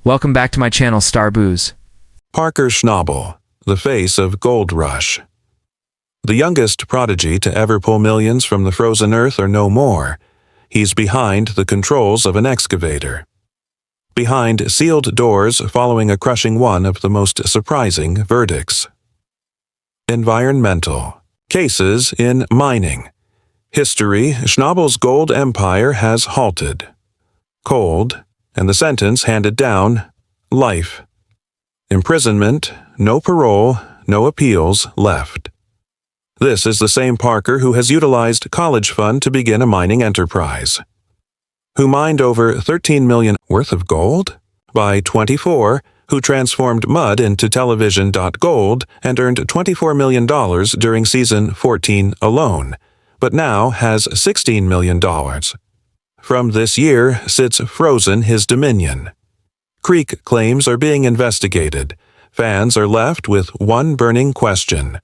Welcome back to my channel, Star Booze. Parker Schnabel, the face of Gold Rush. The youngest prodigy to ever pull millions from the frozen earth or no more. He's behind the controls of an excavator. Behind sealed doors following a crushing one of the most surprising verdicts. Environmental. Cases in mining. History, Schnabel's gold empire has halted. Cold, and the sentence handed down, life. Imprisonment, no parole, no appeals left. This is the same Parker who has utilized college fund to begin a mining enterprise. Who mined over $13 million worth of gold? By 24, who transformed mud into television.gold and earned $24 million during season 14 alone, but now has $16 million. From this year sits frozen his dominion. Creek claims are being investigated. Fans are left with one burning question.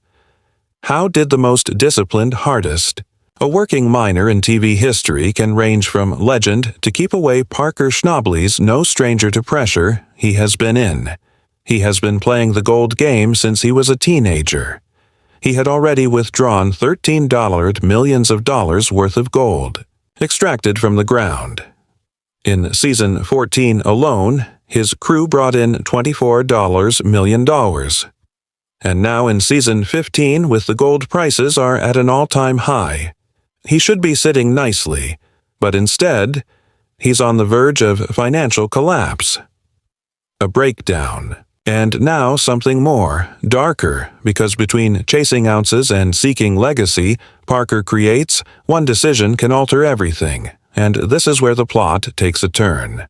How did the most disciplined hardest? A working miner in TV history can range from legend to keep away Parker Schnabel's no stranger to pressure he has been in. He has been playing the gold game since he was a teenager. He had already withdrawn $13 millions of dollars worth of gold, extracted from the ground. In season 14 alone, his crew brought in $24 million. And now in season 15, with the gold prices are at an all-time high. He should be sitting nicely, but instead, he's on the verge of financial collapse. A breakdown. And now something more, darker, because between chasing ounces and seeking legacy, Parker creates, one decision can alter everything, and this is where the plot takes a turn.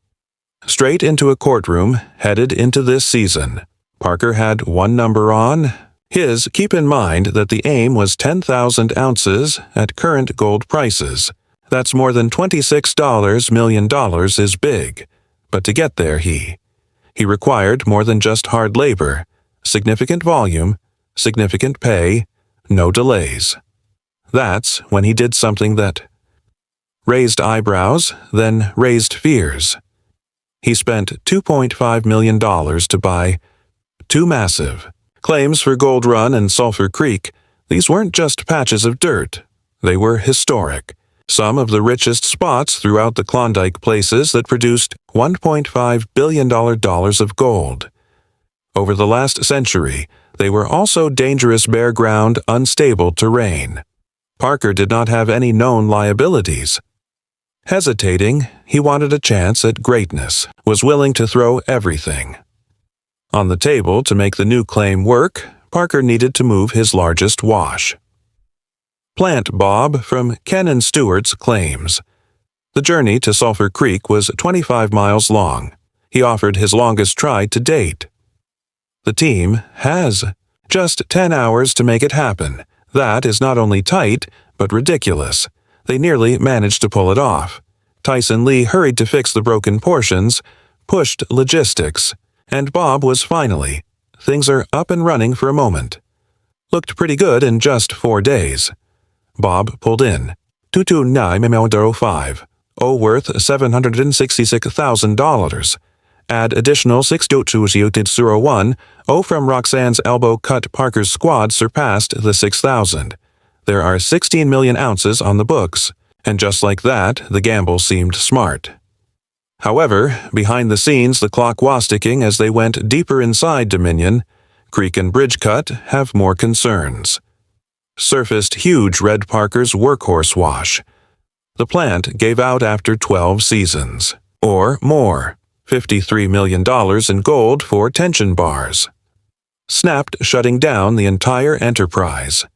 Straight into a courtroom, headed into this season. Parker had one number on. His, keep in mind that the aim was 10,000 ounces at current gold prices. That's more than $26 million is big. But to get there he required more than just hard labor, significant volume, significant pay, no delays. That's when he did something that raised eyebrows, then raised fears. He spent $2.5 million to buy two massive claims for Gold Run and Sulphur Creek. These weren't just patches of dirt. They were historic. Some of the richest spots throughout the Klondike places that produced $1.5 billion of gold. Over the last century, they were also dangerous bare ground, unstable terrain. Parker did not have any known liabilities. Hesitating, he wanted a chance at greatness, was willing to throw everything. On the table to make the new claim work, Parker needed to move his largest wash. Plant Bob from Ken and Stewart's claims. The journey to Sulphur Creek was 25 miles long. He offered his longest try to date. The team has just 10 hours to make it happen. That is not only tight, but ridiculous. They nearly managed to pull it off. Tyson Lee hurried to fix the broken portions, pushed logistics, and Bob was finally. Things are up and running for a moment. Looked pretty good in just 4 days. Bob pulled in. 229.05. Worth $766,000. Add additional 6.201. From Roxanne's elbow cut Parker's squad surpassed the 6,000. There are 16 million ounces on the books, and just like that, the gamble seemed smart. However, behind the scenes the clock was ticking as they went deeper inside Dominion. Creek and Bridgecut have more concerns. Surfaced huge Red Parker's workhorse wash. The plant gave out after 12 seasons, or more. $53 million in gold for tension bars. Snapped, shutting down the entire enterprise.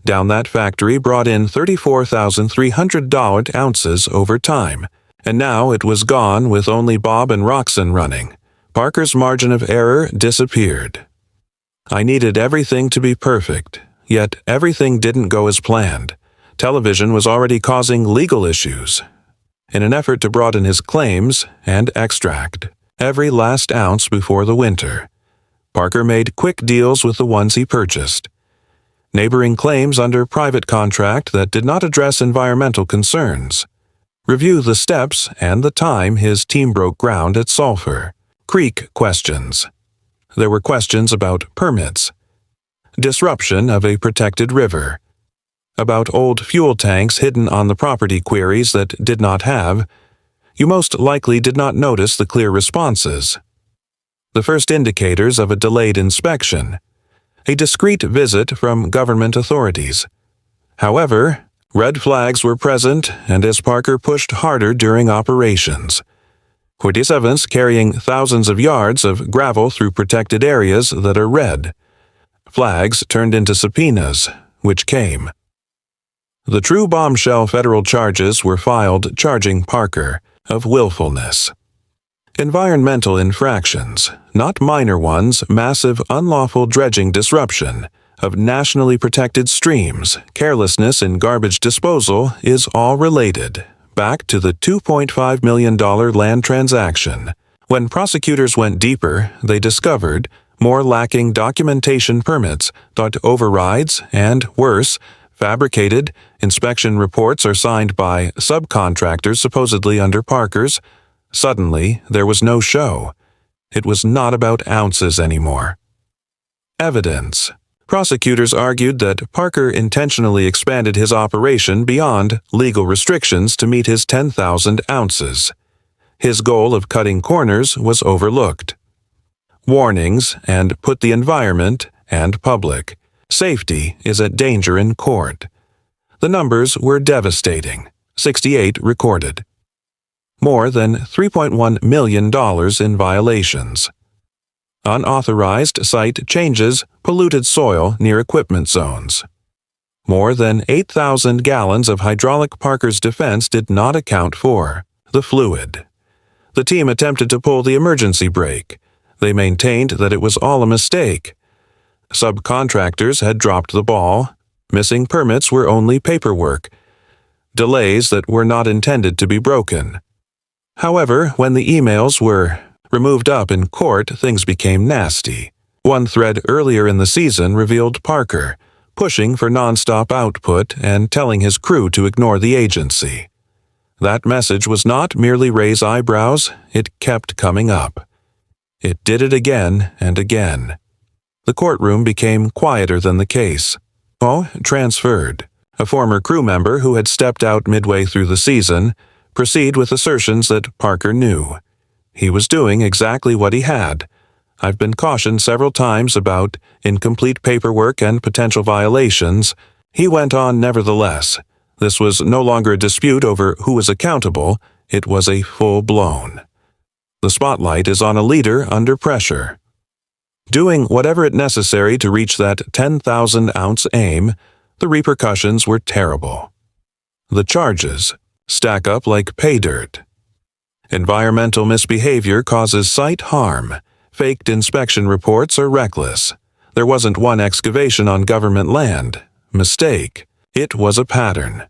Down that factory brought in $34,300 ounces over time, and now it was gone with only Bob and Roxanne running. Parker's margin of error disappeared. I needed everything to be perfect, yet everything didn't go as planned. Television was already causing legal issues. In an effort to broaden his claims and extract every last ounce before the winter, Parker made quick deals with the ones he purchased. Neighboring claims under private contract that did not address environmental concerns. Review the steps and the time his team broke ground at Sulphur. creek questions. There were questions about permits, disruption of a protected river, about old fuel tanks hidden on the property queries that did not have. You most likely did not notice the clear responses. The first indicators of a delayed inspection, a discreet visit from government authorities. However, red flags were present, and as Parker pushed harder during operations, 47s carrying thousands of yards of gravel through protected areas that are red. Flags turned into subpoenas, which came. The true bombshell federal charges were filed charging Parker of willfulness. Environmental infractions, not minor ones, massive unlawful dredging disruption of nationally protected streams, carelessness in garbage disposal is all related back to the $2.5 million land transaction. When prosecutors went deeper, they discovered more lacking documentation permits, overrides, and, worse, fabricated. Inspection reports are signed by subcontractors supposedly under Parker's. Suddenly, there was no show. It was not about ounces anymore. Evidence. Prosecutors argued that Parker intentionally expanded his operation beyond legal restrictions to meet his 10,000 ounces. His goal of cutting corners was overlooked. Warnings and put the environment and public safety is at danger in court. The numbers were devastating. 68 recorded. More than $3.1 million in violations. Unauthorized site changes polluted soil near equipment zones. More than 8,000 gallons of hydraulic. Parker's defense did not account for the fluid. The team attempted to pull the emergency brake. They maintained that it was all a mistake. Subcontractors had dropped the ball. Missing permits were only paperwork. Delays that were not intended to be broken. However, when the emails were removed up in court, things became nasty. One thread earlier in the season revealed Parker pushing for nonstop output and telling his crew to ignore the agency. That message was not merely raise eyebrows, it kept coming up. It did it again and again. The courtroom became quieter than the case. Transferred. A former crew member who had stepped out midway through the season proceed with assertions that Parker knew. He was doing exactly what he had. I've been cautioned several times about incomplete paperwork and potential violations. He went on nevertheless. This was no longer a dispute over who was accountable. It was a full-blown. The spotlight is on a leader under pressure. Doing whatever it necessary to reach that 10,000-ounce aim, the repercussions were terrible. The charges stack up like pay dirt. Environmental misbehavior causes site harm. Faked inspection reports are reckless. There wasn't one excavation on government land. Mistake. It was a pattern.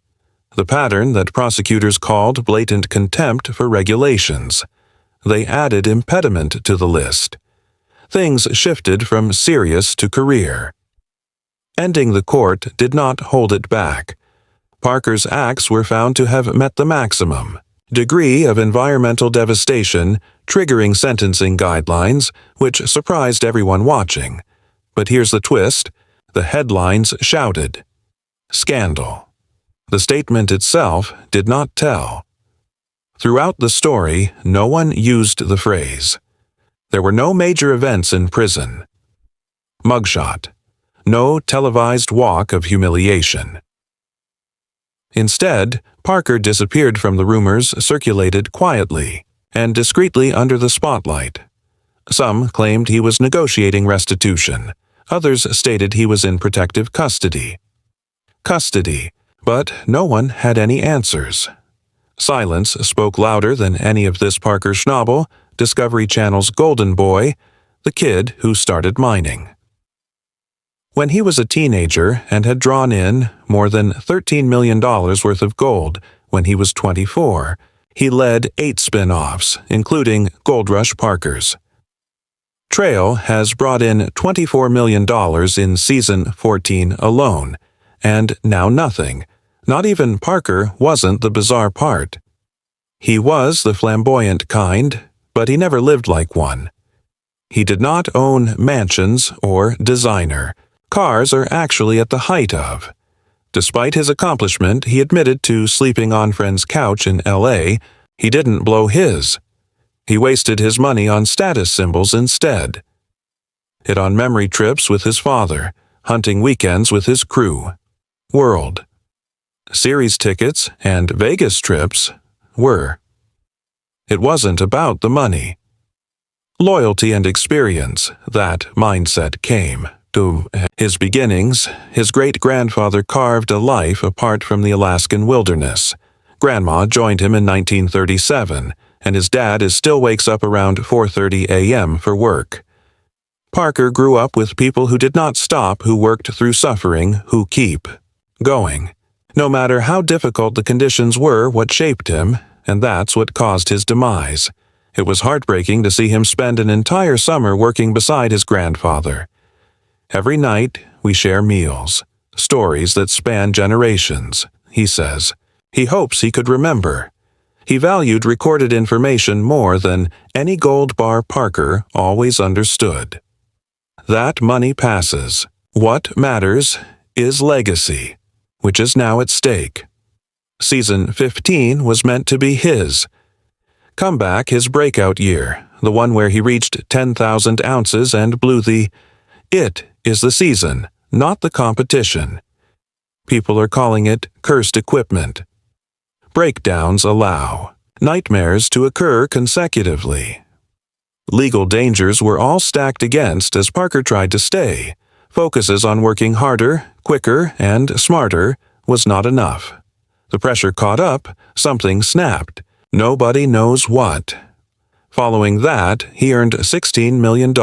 The pattern that prosecutors called blatant contempt for regulations. They added impediment to the list. Things shifted from serious to career. Ending the court did not hold it back. Parker's acts were found to have met the maximum degree of environmental devastation, triggering sentencing guidelines, which surprised everyone watching. But here's the twist. The headlines shouted. Scandal. The statement itself did not tell. Throughout the story, no one used the phrase. There were no major events in prison. Mugshot. No televised walk of humiliation. Instead, Parker disappeared from the rumors circulated quietly and discreetly under the spotlight. Some claimed he was negotiating restitution. Others stated he was in protective custody. But no one had any answers. Silence spoke louder than any of this. Parker Schnabel, Discovery Channel's golden boy, the kid who started mining. When he was a teenager and had drawn in more than $13 million worth of gold when he was 24, he led 8 spin-offs, including Gold Rush Parker's. Trail has brought in $24 million in season 14 alone, and now nothing. Not even Parker wasn't the bizarre part. He was the flamboyant kind, but he never lived like one. He did not own mansions or designer. Cars are actually at the height of. Despite his accomplishment, he admitted to sleeping on friend's couch in L.A. He didn't blow his. He wasted his money on status symbols instead. Hit on memory trips with his father, hunting weekends with his crew. World. Series tickets and Vegas trips were. It wasn't about the money. Loyalty and experience, that mindset came. To his beginnings, his great-grandfather carved a life apart from the Alaskan wilderness. Grandma joined him in 1937, and his dad still wakes up around 4:30 a.m. for work. Parker grew up with people who did not stop, who worked through suffering, who keep going. No matter how difficult the conditions were, what shaped him, and that's what caused his demise. It was heartbreaking to see him spend an entire summer working beside his grandfather. Every night, we share meals, stories that span generations, he says. He hopes he could remember. He valued recorded information more than any gold bar Parker always understood. That money passes. What matters is legacy, which is now at stake. Season 15 was meant to be his. Comeback, his breakout year, the one where he reached 10,000 ounces and blew the "It is the season, not the competition." People are calling it cursed equipment. Breakdowns allow nightmares to occur consecutively. Legal dangers were all stacked against as Parker tried to stay. Focuses on working harder, quicker, and smarter was not enough. The pressure caught up, something snapped. Nobody knows what. Following that, he earned $16 million.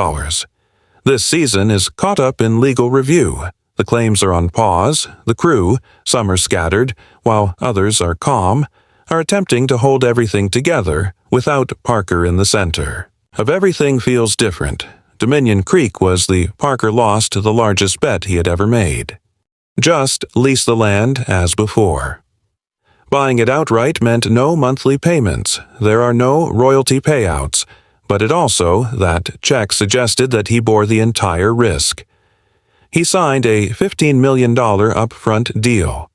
This season is caught up in legal review. The claims are on pause. The crew, some are scattered, while others are calm, are attempting to hold everything together without Parker in the center. Of Everything Feels Different, Dominion Creek was the Parker lost the largest bet he had ever made. Just lease the land as before. Buying it outright meant no monthly payments. There are no royalty payouts, but it also, that check suggested that he bore the entire risk. He signed a $15 million upfront deal.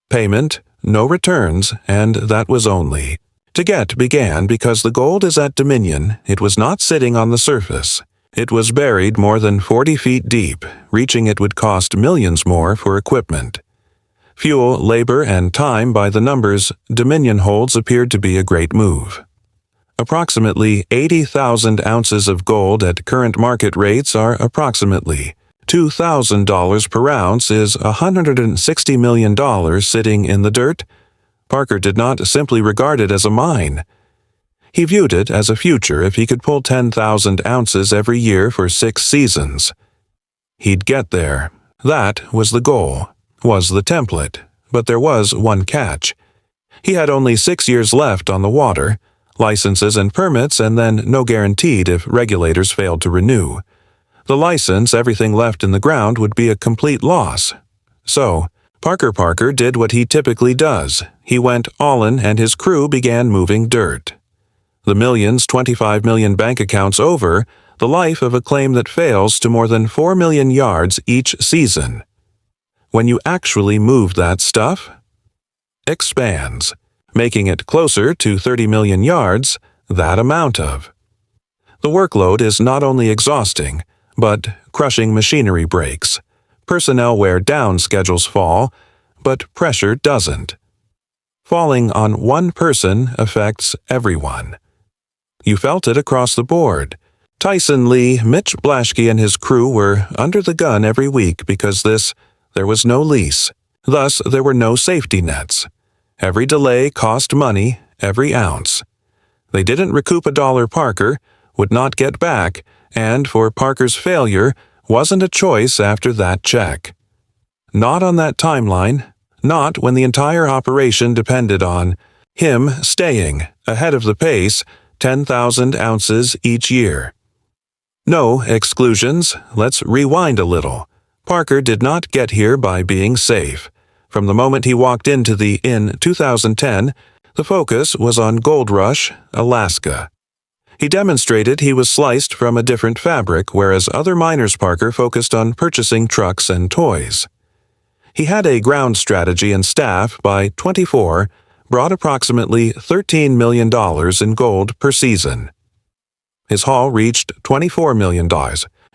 Payment, no returns, and that was only. To get began because the gold is at Dominion. It was not sitting on the surface. It was buried more than 40 feet deep. Reaching it would cost millions more for equipment. Fuel, labor, and time by the numbers Dominion holds appeared to be a great move. Approximately 80,000 ounces of gold at current market rates are approximately $2,000 per ounce is $160 million sitting in the dirt. Parker did not simply regard it as a mine. He viewed it as a future if he could pull 10,000 ounces every year for 6 seasons. He'd get there. That was the goal, was the template, but there was one catch. He had only 6 years left on the water, licenses and permits, and then no guaranteed if regulators failed to renew. The license, everything left in the ground, would be a complete loss. So, Parker did what he typically does. He went all in and his crew began moving dirt. The millions, 25 million bank accounts over, the life of a claim that fails to more than 4 million yards each season. When you actually move that stuff, expands, making it closer to 30 million yards, that amount of. The workload is not only exhausting, but crushing machinery breaks. Personnel wear down, schedules fall, but pressure doesn't. Falling on one person affects everyone. You felt it across the board. Tyson Lee, Mitch Blaschke, and his crew were under the gun every week because there was no lease. Thus, there were no safety nets. Every delay cost money, every ounce. They didn't recoup $1 Parker, would not get back, and for Parker's failure, wasn't a choice after that check. Not on that timeline, not when the entire operation depended on him staying ahead of the pace, 10,000 ounces each year. No exclusions. Let's rewind a little. Parker did not get here by being safe. From the moment he walked into the inn 2010, the focus was on Gold Rush, Alaska. He demonstrated he was sliced from a different fabric, whereas other minors Parker focused on purchasing trucks and toys. He had a ground strategy and staff by 24 brought approximately $13 million in gold per season. His haul reached $24 million,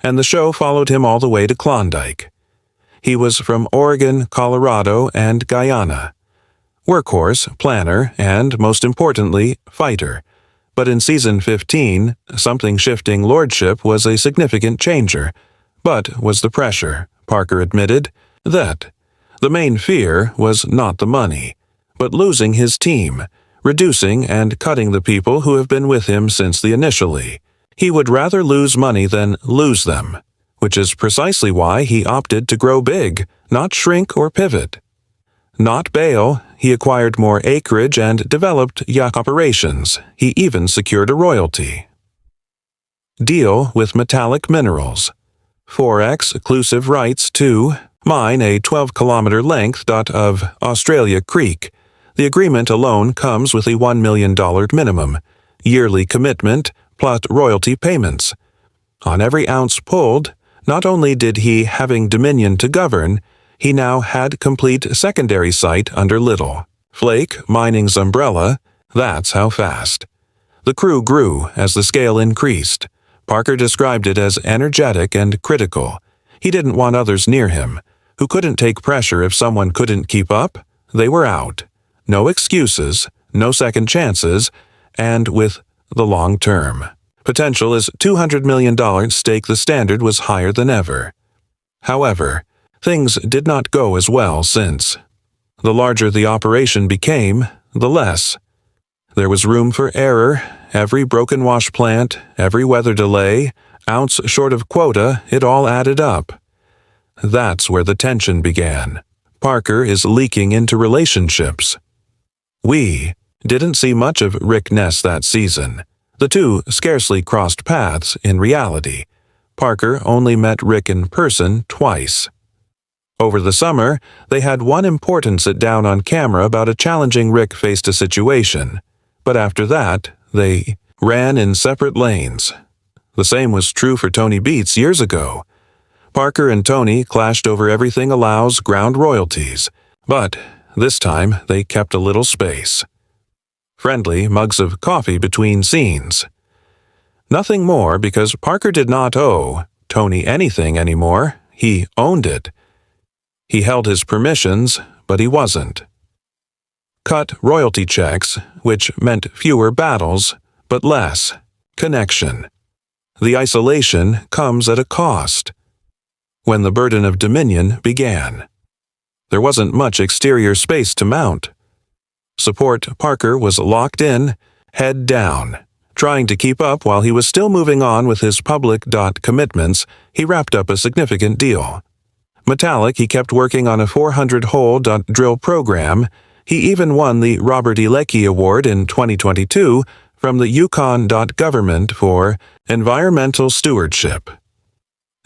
and the show followed him all the way to Klondike. He was from Oregon, Colorado, and Guyana. Workhorse, planner, and, most importantly, fighter. But in season 15, something shifting lordship was a significant changer. But was the pressure, Parker admitted, that the main fear was not the money, but losing his team, reducing and cutting the people who have been with him since the initially. He would rather lose money than lose them, which is precisely why he opted to grow big, not shrink or pivot. Not bail, he acquired more acreage and developed yacht operations. He even secured a royalty. Deal with metallic minerals. 4x exclusive rights to mine a 12-kilometer length of Australia Creek. The agreement alone comes with a $1 million minimum, yearly commitment, plus royalty payments. On every ounce pulled, not only did he having dominion to govern, he now had complete secondary sight under Little Flake Mining's umbrella. That's how fast. The crew grew as the scale increased. Parker described it as energetic and critical. He didn't want others near him, who couldn't take pressure if someone couldn't keep up. They were out. No excuses, no second chances, and with the long term. Potential as $200 million stake, the standard was higher than ever. However, things did not go as well since. The larger the operation became, the less. There was room for error. Every broken wash plant, every weather delay, ounce short of quota, it all added up. That's where the tension began. Parker is leaking into relationships. We didn't see much of Rick Ness that season. The two scarcely crossed paths in reality. Parker only met Rick in person twice. Over the summer, they had one important sit-down on camera about a challenging Rick faced a situation. But after that, they ran in separate lanes. The same was true for Tony Beets years ago. Parker and Tony clashed over everything allows ground royalties, but this time they kept a little space. Friendly mugs of coffee between scenes. Nothing more because Parker did not owe Tony anything anymore. He owned it. He held his permissions, but he wasn't. Cut royalty checks, which meant fewer battles, but less connection. The isolation comes at a cost. When the burden of dominion began, there wasn't much exterior space to mount. Support Parker was locked in, head down. Trying to keep up while he was still moving on with his public commitments, he wrapped up a significant deal. Metallic, he kept working on a 400-hole drill program. He even won the Robert E. Leckie Award in 2022 from the Yukon Government for Environmental Stewardship.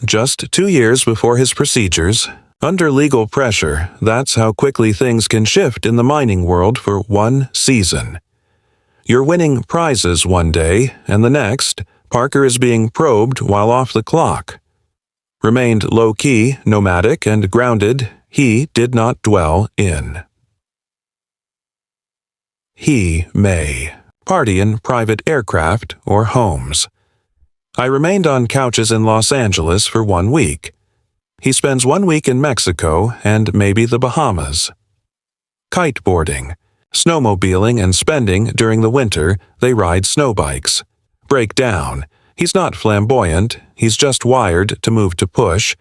Just 2 years before his procedures, under legal pressure, that's how quickly things can shift in the mining world for one season. You're winning prizes one day, and the next, Parker is being probed while off the clock. Remained low-key, nomadic, and grounded, he did not dwell in. He may party in private aircraft or homes. I remained on couches in Los Angeles for 1 week. He spends 1 week in Mexico and maybe the Bahamas. Kiteboarding, snowmobiling and spending during the winter, they ride snowbikes. Break down. He's not flamboyant, he's just wired to move to push,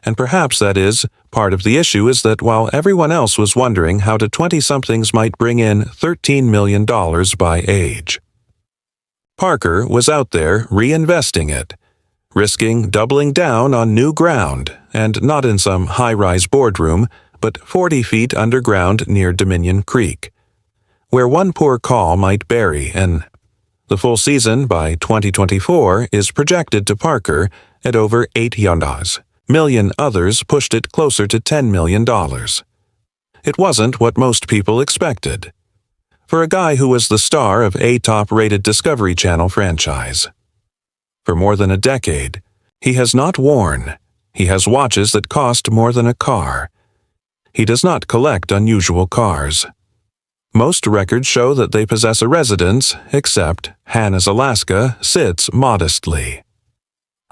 and perhaps that is part of the issue is that while everyone else was wondering how the 20-somethings might bring in $13 million by age, Parker was out there reinvesting it, risking doubling down on new ground, and not in some high-rise boardroom, but 40 feet underground near Dominion Creek, where one poor call might bury an. The full season by 2024 is projected to Parker at over $8 million. Others pushed it closer to $10 million. It wasn't what most people expected. For a guy who was the star of a top-rated Discovery Channel franchise. for more than a decade. He has not worn. He has watches that cost more than a car. He does not collect unusual cars. Most records show that they possess a residence, except Hannah's Alaska sits modestly.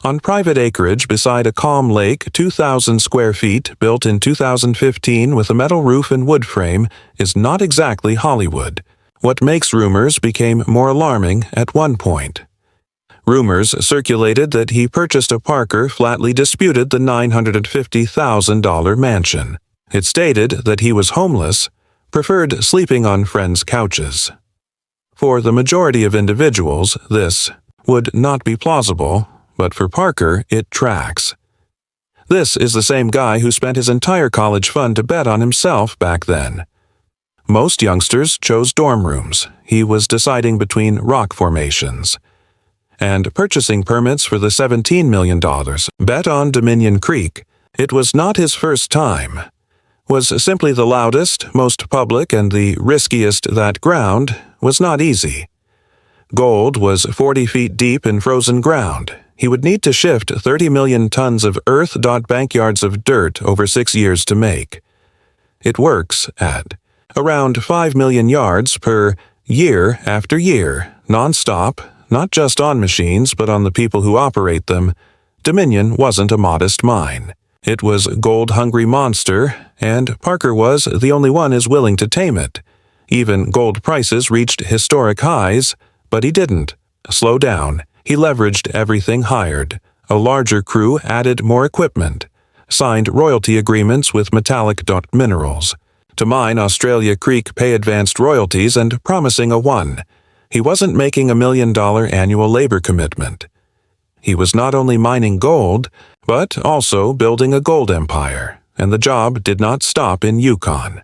On private acreage beside a calm lake, 2,000 square feet, built in 2015 with a metal roof and wood frame, is not exactly Hollywood. What makes rumors became more alarming at one point. Rumors circulated that he purchased a Parker flatly disputed the $950,000 mansion. It stated that he was homeless, preferred sleeping on friends' couches. For the majority of individuals, this would not be plausible, but for Parker, it tracks. This is the same guy who spent his entire college fund to bet on himself back then. Most youngsters chose dorm rooms. He was deciding between rock formations. And purchasing permits for the $17 million bet on Dominion Creek. It was not his first time. Was simply the loudest, most public, and the riskiest that ground was not easy. Gold was 40 feet deep in frozen ground. He would need to shift 30 million tons of earth-bankyards of dirt over 6 years to make. It works at around 5 million yards per year after year, non-stop, not just on machines but on the people who operate them. Dominion wasn't a modest mine. It was a gold-hungry monster, and Parker was the only one as willing to tame it. Even gold prices reached historic highs, but he didn't slow down. He leveraged everything hired. A larger crew added more equipment, signed royalty agreements with metallic minerals. To mine Australia Creek pay advanced royalties and promising a one. He wasn't making $1 million annual labor commitment. He was not only mining gold, but also building a gold empire, and the job did not stop in Yukon.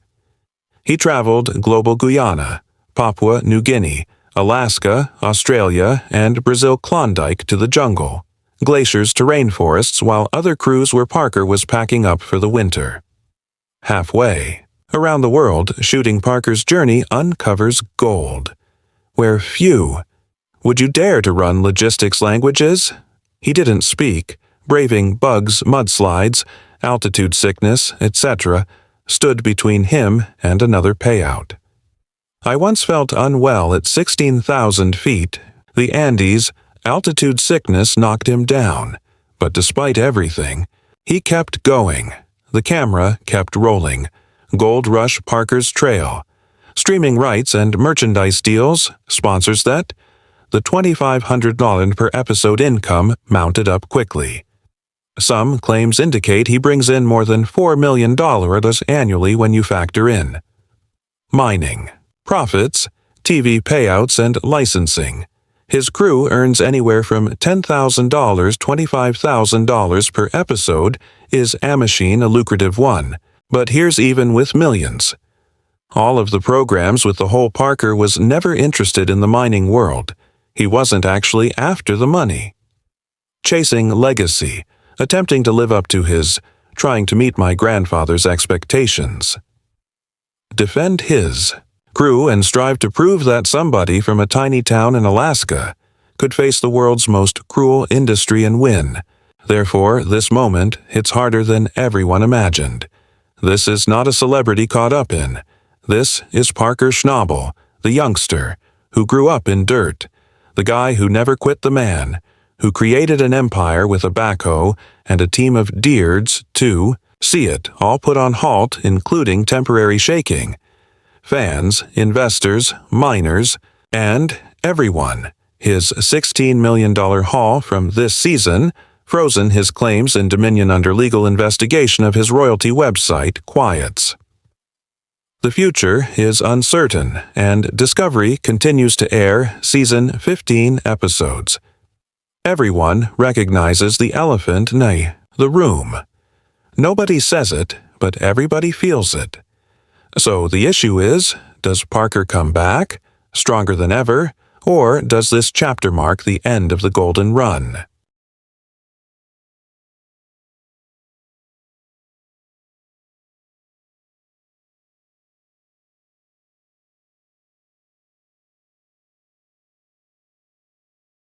He traveled global Guyana, Papua New Guinea, Alaska, Australia, and Brazil Klondike to the jungle, glaciers to rainforests, while other crews where Parker was packing up for the winter. Halfway around the world, shooting Parker's journey uncovers gold, where few. Would you dare to run logistics languages? He didn't speak, braving bugs, mudslides, altitude sickness, etc., stood between him and another payout. I once felt unwell at 16,000 feet. The Andes, altitude sickness knocked him down. But despite everything, he kept going. The camera kept rolling. Gold Rush Parker's Trail. Streaming rights and merchandise deals, sponsors that. The $2,500 per episode income mounted up quickly. Some claims indicate he brings in more than $4 million annually when you factor in mining, profits, TV payouts, and licensing. His crew earns anywhere from $10,000 to $25,000 per episode. Is a machine a lucrative one? But here's even with millions. All of the programs with the whole Parker was never interested in the mining world. He wasn't actually after the money. Chasing legacy, attempting to live up to his, trying to meet my grandfather's expectations. Defend his crew and strive to prove that somebody from a tiny town in Alaska could face the world's most cruel industry and win. Therefore, this moment hits harder than everyone imagined. This is not a celebrity caught up in. This is Parker Schnabel, the youngster, who grew up in dirt, the guy who never quit the man, who created an empire with a backhoe and a team of deards to see it all put on halt, including temporary shaking. Fans, investors, miners, and everyone. His $16 million haul from this season, frozen his claims in Dominion under legal investigation of his royalty website, quiets. The future is uncertain, and Discovery continues to air season 15 episodes. Everyone recognizes the elephant, nay, the room. Nobody says it, but everybody feels it. So the issue is, does Parker come back, stronger than ever, or does this chapter mark the end of the golden run?